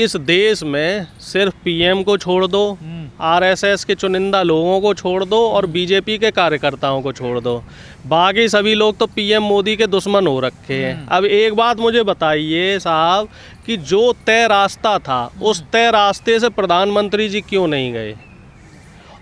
इस देश में सिर्फ पीएम को छोड़ दो, आरएसएस के चुनिंदा लोगों को छोड़ दो और बीजेपी के कार्यकर्ताओं को छोड़ दो, बाकी सभी लोग तो पीएम मोदी के दुश्मन हो रखे हैं। अब एक बात मुझे बताइए साहब कि जो तय रास्ता था उस तय रास्ते से प्रधानमंत्री जी क्यों नहीं गए?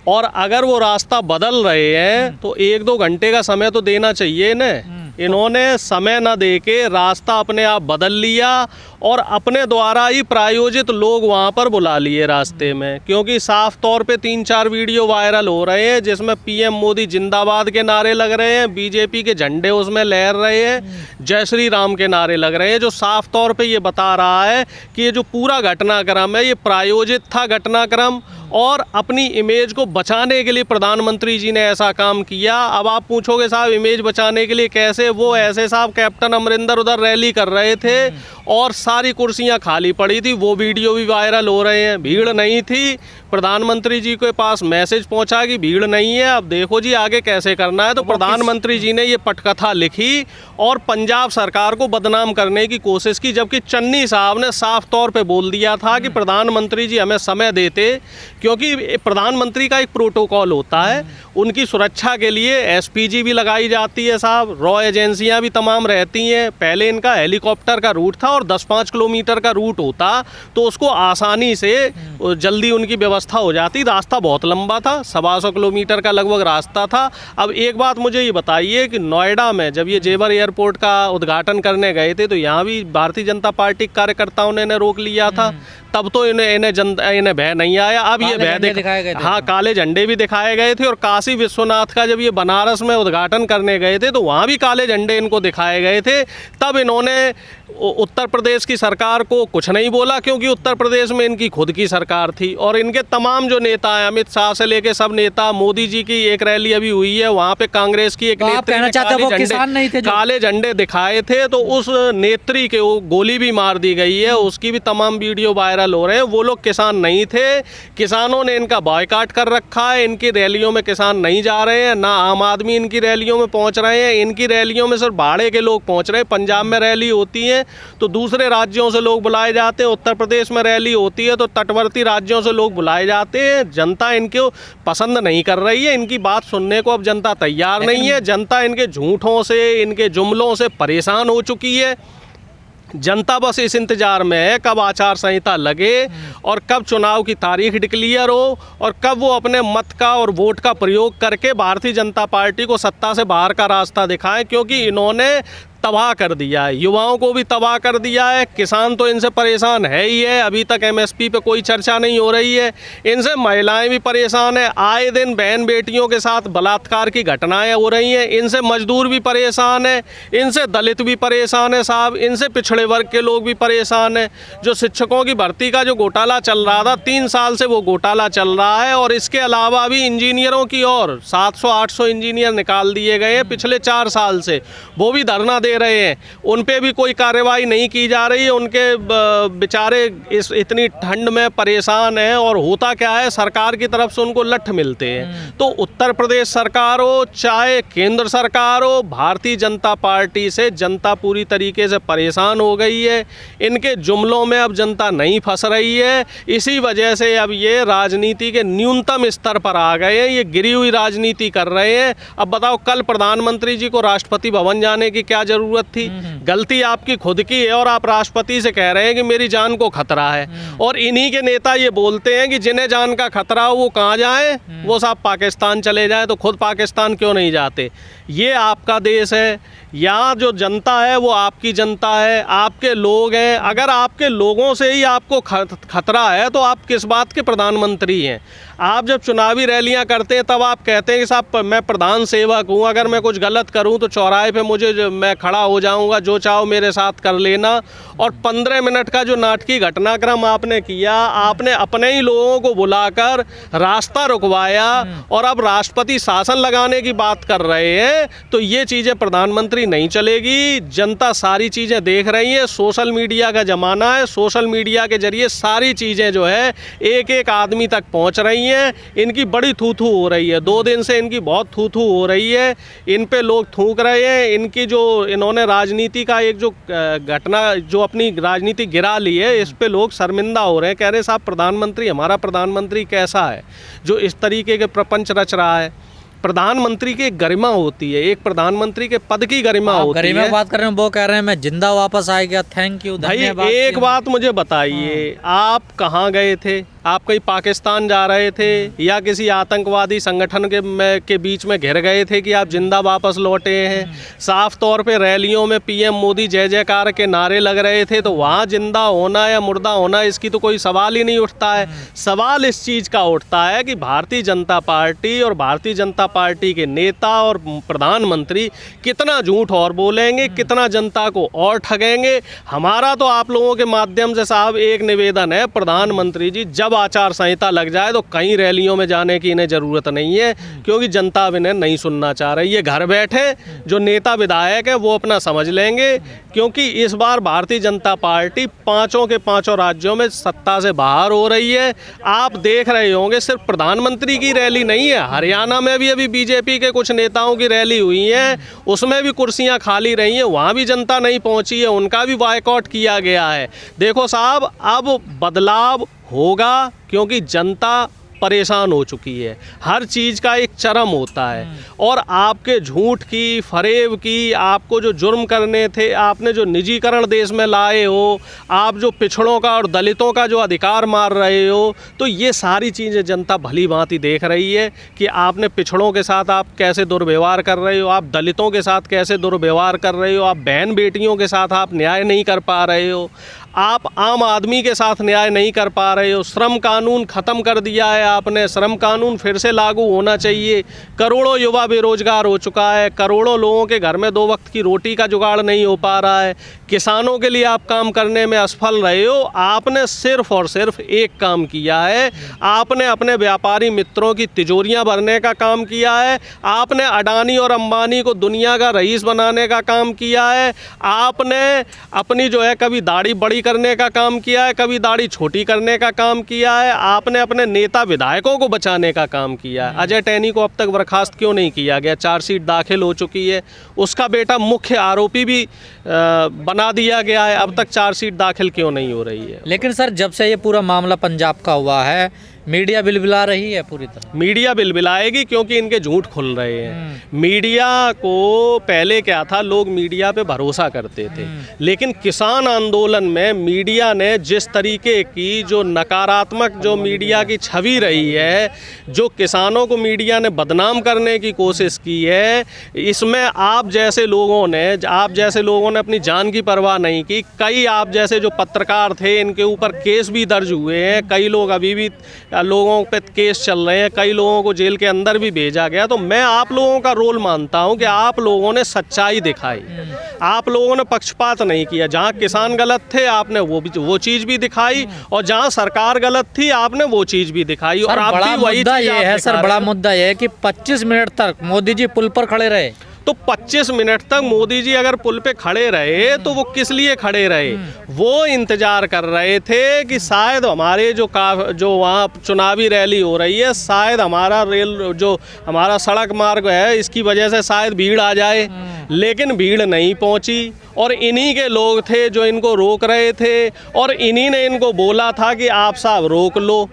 और अगर वो रास्ता बदल रहे हैं तो 1-2 घंटे का समय तो देना चाहिए न। इन्होंने समय न देके रास्ता अपने आप बदल लिया और अपने द्वारा ही प्रायोजित लोग वहाँ पर बुला लिए रास्ते में, क्योंकि साफ तौर पे 3-4 वीडियो वायरल हो रहे हैं जिसमें पीएम मोदी जिंदाबाद के नारे लग रहे हैं, बीजेपी के झंडे उसमें लहर रहे हैं, जय श्री राम के नारे लग रहे हैं, जो साफ तौर पे ये बता रहा है कि ये जो पूरा घटनाक्रम है ये प्रायोजित था घटनाक्रम और अपनी इमेज को बचाने के लिए प्रधानमंत्री जी ने ऐसा काम किया। अब आप पूछोगे साहब इमेज बचाने के लिए कैसे? वो ऐसे साहब कैप्टन अमरिंदर उधर रैली कर रहे थे और सारी कुर्सियां खाली पड़ी थी, वो वीडियो भी वायरल हो रहे हैं, भीड़ नहीं थी। प्रधानमंत्री जी के पास मैसेज पहुंचा कि भीड़ नहीं है, अब देखो जी आगे कैसे करना है। तो प्रधानमंत्री जी ने ये पटकथा लिखी और पंजाब सरकार को बदनाम करने की कोशिश की, जबकि चन्नी साहब ने साफ तौर पे बोल दिया था कि प्रधानमंत्री जी हमें समय देते, क्योंकि प्रधानमंत्री का एक प्रोटोकॉल होता है, उनकी सुरक्षा के लिए एसपीजी भी लगाई जाती है साहब, रॉ एजेंसियां भी तमाम रहती हैं। पहले इनका हेलीकॉप्टर का रूट था और 10-5 किलोमीटर का रूट होता तो उसको आसानी से जल्दी उनकी व्यवस्था हो जाती। रास्ता बहुत लंबा था, 125 किलोमीटर का लगभग रास्ता था। अब एक बात मुझे ये बताइए कि नोएडा में जब ये जेवर एयरपोर्ट का उद्घाटन करने गए थे तो यहाँ भी भारतीय जनता पार्टी के कार्यकर्ताओं ने रोक लिया था, तब तो इन्हें भय नहीं आया। अब ये भय दिखाए गए थे। हाँ, काले झंडे भी दिखाए गए थे और काशी विश्वनाथ का जब ये बनारस में उद्घाटन करने गए थे तो वहाँ भी काले झंडे इनको दिखाए गए थे। तब इन्होंने उत्तर प्रदेश की सरकार को कुछ नहीं बोला, क्योंकि उत्तर प्रदेश में इनकी खुद की सरकार थी और इनके तमाम जो नेता हैं, अमित शाह से लेके सब नेता, मोदी जी की एक रैली अभी हुई है, वहाँ पे कांग्रेस की एक नेत्री ने काले झंडे दिखाए थे, तो उस नेत्री के गोली भी मार दी गई है, उसकी भी तमाम वीडियो वायरल हो रहे हैं। वो लोग किसान नहीं थे, किसानों ने इनका बॉयकॉट कर रखा है, इनकी रैलियों में किसान नहीं जा रहे हैं, ना आम आदमी इनकी रैलियों में पहुँच रहे हैं, इनकी रैलियों में सिर्फ भाड़े के लोग पहुँच रहे हैं। पंजाब में रैली होती है तो दूसरे राज्यों से लोग बुलाए जाते हैं, उत्तर प्रदेश में रैली होती है तो तटवर्ती राज्यों से लोग बुलाए जाते हैं। जनता इनको पसंद नहीं कर रही है, इनकी बात सुनने को अब जनता तैयार नहीं है। जनता इनके झूठों से, इनके जुमलों से परेशान हो चुकी है। जनता बस इस इंतजार में है कब आचार संहिता लगे और कब चुनाव की तारीख डिक्लेयर हो और कब वो अपने मत का और वोट का प्रयोग करके भारतीय जनता पार्टी को सत्ता से बाहर का रास्ता दिखाएं, क्योंकि इन्होंने तबाह कर दिया है, युवाओं को भी तबाह कर दिया है। किसान तो इनसे परेशान है ही है, अभी तक एमएसपी पे कोई चर्चा नहीं हो रही है। इनसे महिलाएं भी परेशान है, आए दिन बहन बेटियों के साथ बलात्कार की घटनाएं हो रही हैं। इनसे मजदूर भी परेशान है, इनसे दलित भी परेशान है साहब, इनसे पिछड़े वर्ग के लोग भी परेशान हैं। जो शिक्षकों की भर्ती का जो घोटाला चल रहा था, 3 साल से वो घोटाला चल रहा है और इसके अलावा भी इंजीनियरों की और 700-800 इंजीनियर निकाल दिए गए हैं पिछले 4 साल से, वो भी धरना दे रहे हैं, उन पे भी कोई कार्रवाई नहीं की जा रही है। उनके बेचारे इतनी ठंड में परेशान हैं और होता क्या है, सरकार की तरफ से उनको लठ मिलते हैं। तो उत्तर प्रदेश सरकार हो चाहे केंद्र सरकार हो, भारतीय जनता पार्टी से जनता पूरी तरीके से परेशान हो गई है। इनके जुमलों में अब जनता नहीं फंस रही है, इसी वजह से अब ये राजनीति के न्यूनतम स्तर पर आ गए हैं, ये गिरी हुई राजनीति कर रहे हैं। अब बताओ, कल प्रधानमंत्री जी को राष्ट्रपति भवन जाने की क्या जरूरत थी? गलती आपकी खुद की है और आप राष्ट्रपति से कह रहे हैं कि मेरी जान को खतरा है, और इन्हीं के नेता ये बोलते हैं कि जिन्हें जान का खतरा हो वो कहाँ जाए, वो साहब पाकिस्तान चले जाए। तो खुद पाकिस्तान क्यों नहीं जाते? ये आपका देश है, यहाँ जो जनता है वो आपकी जनता है, आपके लोग हैं। अगर आपके लोगों से ही आपको खतरा है तो आप किस बात के प्रधानमंत्री हैं? आप जब चुनावी रैलियां करते हैं तब आप कहते हैं कि साहब मैं प्रधान सेवक हूँ, अगर मैं कुछ गलत करूँ तो चौराहे पे मैं खड़ा हो जाऊँगा, जो चाहो मेरे साथ कर लेना। और 15 मिनट का जो नाटकीय घटनाक्रम आपने किया, आपने अपने ही लोगों को बुलाकर रास्ता रुकवाया और अब राष्ट्रपति शासन लगाने की बात कर रहे हैं। हैं तो ये चीज़ें प्रधानमंत्री नहीं चलेगी। जनता सारी चीज़ें देख रही है, सोशल मीडिया का ज़माना है, सोशल मीडिया के जरिए सारी चीज़ें जो है एक एक आदमी तक पहुंच रही हैं। इनकी बड़ी थू थू हो रही है, 2 दिन से इनकी बहुत थू थू हो रही है, इन पे लोग थूक रहे हैं। इनकी जो इन्होंने राजनीति का एक जो घटना जो अपनी राजनीति गिरा ली है, इस पे लोग शर्मिंदा हो रहे हैं, कह रहे साहब प्रधानमंत्री, हमारा प्रधानमंत्री कैसा है जो इस तरीके के प्रपंच रच रहा है। प्रधानमंत्री की एक गरिमा होती है, एक प्रधानमंत्री के पद की गरिमा होती है। गरिमा बात कर रहे हैं, वो कह रहे हैं मैं जिंदा वापस आ गया, थैंक यू, भाई एक बात मुझे बताइए, आप कहाँ गए थे? आप कहीं पाकिस्तान जा रहे थे या किसी आतंकवादी संगठन के बीच में घिर गए थे कि आप जिंदा वापस लौटे हैं? साफ तौर पे रैलियों में पीएम मोदी जय जयकार के नारे लग रहे थे, तो वहाँ जिंदा होना या मुर्दा होना इसकी तो कोई सवाल ही नहीं उठता है। सवाल इस चीज़ का उठता है कि भारतीय जनता पार्टी और भारतीय जनता पार्टी के नेता और प्रधानमंत्री कितना झूठ और बोलेंगे, कितना जनता को और ठगेंगे। हमारा तो आप लोगों के माध्यम से साहब एक निवेदन है, प्रधानमंत्री जी जब आचार संहिता लग जाए तो कहीं रैलियों में जाने की इन्हें ज़रूरत नहीं है, क्योंकि जनता अब इन्हें नहीं सुनना चाह रही है। घर बैठे जो नेता विधायक है वो अपना समझ लेंगे, क्योंकि इस बार भारतीय जनता पार्टी 5 के 5 राज्यों में सत्ता से बाहर हो रही है। आप देख रहे होंगे सिर्फ प्रधानमंत्री की रैली नहीं है, हरियाणा में भी अभी बीजेपी के कुछ नेताओं की रैली हुई है, उसमें भी कुर्सियां खाली रही हैं, वहाँ भी जनता नहीं पहुँची है, उनका भी बायकॉट किया गया है। देखो साहब, अब बदलाव होगा, क्योंकि जनता परेशान हो चुकी है। हर चीज़ का एक चरम होता है, और आपके झूठ की, फरेब की, आपको जो जुर्म करने थे, आपने जो निजीकरण देश में लाए हो, आप जो पिछड़ों का और दलितों का जो अधिकार मार रहे हो, तो ये सारी चीज़ें जनता भली भांति देख रही है कि आपने पिछड़ों के साथ आप कैसे दुर्व्यवहार कर रहे हो, आप दलितों के साथ कैसे दुर्व्यवहार कर रहे हो, आप बहन बेटियों के साथ आप न्याय नहीं कर पा रहे हो, आप आम आदमी के साथ न्याय नहीं कर पा रहे हो। श्रम कानून ख़त्म कर दिया है आपने, श्रम कानून फिर से लागू होना चाहिए। करोड़ों युवा बेरोजगार हो चुका है, करोड़ों लोगों के घर में 2 वक्त की रोटी का जुगाड़ नहीं हो पा रहा है। किसानों के लिए आप काम करने में असफल रहे हो। आपने सिर्फ और सिर्फ एक काम किया है, आपने अपने व्यापारी मित्रों की तिजोरियां भरने का काम किया है, आपने अडानी और अंबानी को दुनिया का रईस बनाने का काम किया है, आपने अपनी जो है कभी दाढ़ी बड़ी करने का काम किया है, कभी दाढ़ी छोटी करने का काम किया है, आपने अपने नेता विधायकों को बचाने का काम किया है। अजय टैनी को अब तक बर्खास्त क्यों नहीं किया गया? चार्जशीट दाखिल हो चुकी है, उसका बेटा मुख्य आरोपी भी बना दिया गया है, अब तक चार्जशीट दाखिल क्यों नहीं हो रही है? लेकिन सर जब से ये पूरा मामला पंजाब का हुआ है, मीडिया बिलबिला रही है पूरी तरह। मीडिया बिलबिलाएगी, क्योंकि इनके झूठ खुल रहे हैं। मीडिया को पहले क्या था, लोग मीडिया पे भरोसा करते थे, लेकिन किसान आंदोलन में मीडिया ने जिस तरीके की जो नकारात्मक जो मीडिया की छवि रही है, जो किसानों को मीडिया ने बदनाम करने की कोशिश की है, इसमें आप जैसे लोगों ने अपनी जान की परवाह नहीं की। कई आप जैसे जो पत्रकार थे, इनके ऊपर केस भी दर्ज हुए हैं, कई लोग अभी भी लोगों पे केस चल रहे हैं, कई लोगों को जेल के अंदर भी भेजा गया। तो मैं आप लोगों का रोल मानता हूं कि आप लोगों ने सच्चाई दिखाई, आप लोगों ने पक्षपात नहीं किया। जहां किसान गलत थे आपने वो चीज़ भी दिखाई, और जहां सरकार गलत थी आपने वो चीज़ भी दिखाई। और आप भी वही मुद्दा ये है सर, बड़ा मुद्दा ये है कि 25 मिनट तक मोदी जी पुल पर खड़े रहे। तो 25 मिनट तक मोदी जी अगर पुल पे खड़े रहे तो वो किस लिए खड़े रहे? वो इंतजार कर रहे थे कि शायद हमारे जो वहाँ चुनावी रैली हो रही है, शायद हमारा सड़क मार्ग है, इसकी वजह से शायद भीड़ आ जाए, लेकिन भीड़ नहीं पहुँची। और इन्हीं के लोग थे जो इनको रोक रहे थे, और इन्हीं ने इनको बोला था कि आप साहब रोक लो।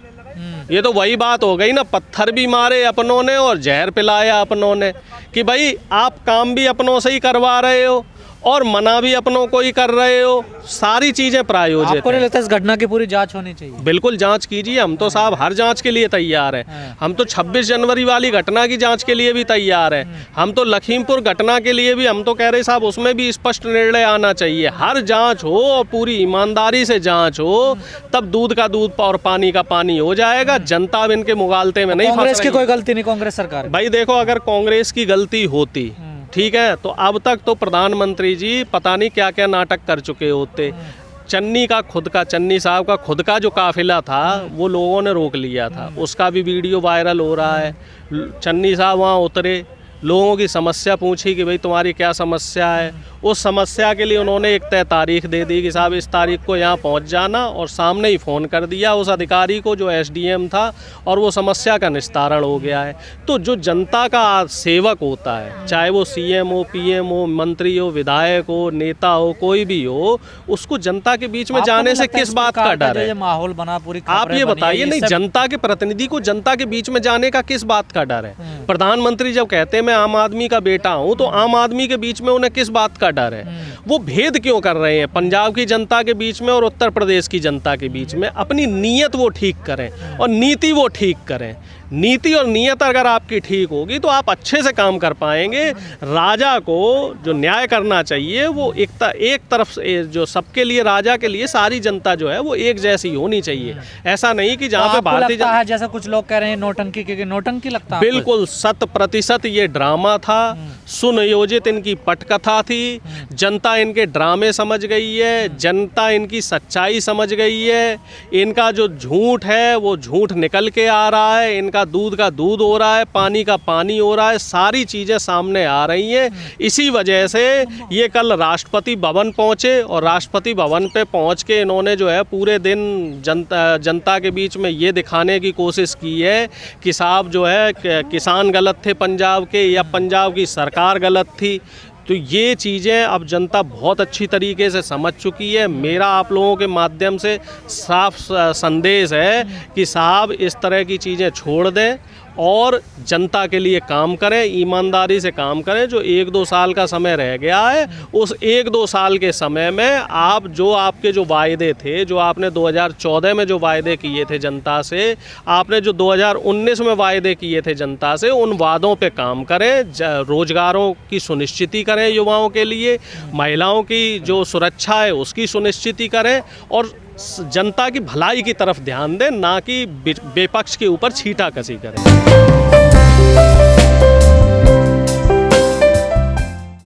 ये तो वही बात हो गई ना, पत्थर भी मारे अपनों ने और जहर पिलाया अपनों ने, कि भाई आप काम भी अपनों से ही करवा रहे हो और मना भी अपनों को ही कर रहे हो, सारी चीजें प्रायोजित। आपको नहीं लगता इस घटना की पूरी जांच होनी चाहिए? बिल्कुल जांच कीजिए, हम तो साहब हर जांच के लिए तैयार हैं। हम तो 26 जनवरी वाली घटना की जांच के लिए भी तैयार हैं, हम तो लखीमपुर घटना के लिए भी हम तो कह रहे साहब उसमें भी स्पष्ट निर्णय आना चाहिए। हर जांच हो और पूरी ईमानदारी से जांच हो, तब दूध का दूध और पानी का पानी हो जाएगा। जनता अब इनके मुगालते में नहीं फंस रही। कांग्रेस की कोई गलती नहीं, कांग्रेस सरकार। भाई देखो, अगर कांग्रेस की गलती होती ठीक है तो अब तक तो प्रधानमंत्री जी पता नहीं क्या क्या नाटक कर चुके होते। चन्नी साहब का खुद का जो काफिला था वो लोगों ने रोक लिया था, उसका भी वीडियो वायरल हो रहा है। चन्नी साहब वहाँ उतरे, लोगों की समस्या पूछी कि भाई तुम्हारी क्या समस्या है। उस समस्या के लिए उन्होंने एक तय तारीख दे दी कि साहब इस तारीख को यहाँ पहुँच जाना, और सामने ही फ़ोन कर दिया उस अधिकारी को जो एसडीएम था, और वो समस्या का निस्तारण हो गया है। तो जो जनता का सेवक होता है, चाहे वो सीएम हो, पीएम हो, मंत्री हो, विधायक हो, नेता हो, कोई भी हो, उसको जनता के बीच में जाने से किस बात का डर है? माहौल बना पूरी आप ये बताइए, नहीं जनता के प्रतिनिधि को जनता के बीच में जाने का किस बात का डर है? प्रधानमंत्री जब कहते हैं मैं आम आदमी का बेटा हूं, तो आम आदमी के बीच में उन्हें किस बात का डर है? वो भेद क्यों कर रहे हैं पंजाब की जनता के बीच में और उत्तर प्रदेश की जनता के बीच में? अपनी नीयत वो ठीक करें और नीति वो ठीक करें। नीति और नीयत अगर आपकी ठीक होगी तो आप अच्छे से काम कर पाएंगे। राजा को जो न्याय करना चाहिए वो एक तरफ से, जो सबके लिए, राजा के लिए सारी जनता जो है वो एक जैसी होनी चाहिए। ऐसा नहीं कि जहाँ पे भारतीय जनता है, जैसा कुछ लोग कह रहे हैं नौटंकी, क्योंकि नौटंकी लगता है। बिल्कुल 100% ये ड्रामा था, सुनियोजित इनकी पटकथा थी। जनता इनके ड्रामे समझ गई है, जनता इनकी सच्चाई समझ गई है। इनका जो झूठ है वो झूठ निकल के आ रहा है, इनका दूध का दूध हो रहा है, पानी का पानी हो रहा है, सारी चीज़ें सामने आ रही हैं। इसी वजह से ये कल राष्ट्रपति भवन पहुँचे, और राष्ट्रपति भवन पे पहुँच के इन्होंने जो है पूरे दिन जनता के बीच में ये दिखाने की कोशिश की है कि साहब जो है किसान गलत थे पंजाब के, या पंजाब की सरकार गलत थी। तो ये चीज़ें अब जनता बहुत अच्छी तरीके से समझ चुकी है। मेरा आप लोगों के माध्यम से साफ संदेश है कि साहब इस तरह की चीज़ें छोड़ दें और जनता के लिए काम करें, ईमानदारी से काम करें। जो 1-2 साल का समय रह गया है, उस 1-2 साल के समय में आप जो आपके जो वायदे थे, जो आपने 2014 में जो वायदे किए थे जनता से, आपने जो 2019 में वायदे किए थे जनता से, उन वादों पे काम करें। रोजगारों की सुनिश्चिति करें युवाओं के लिए, महिलाओं की जो सुरक्षा है उसकी सुनिश्चिति करें, और जनता की भलाई की तरफ ध्यान दें, ना कि विपक्ष के ऊपर छींटाकशी करें।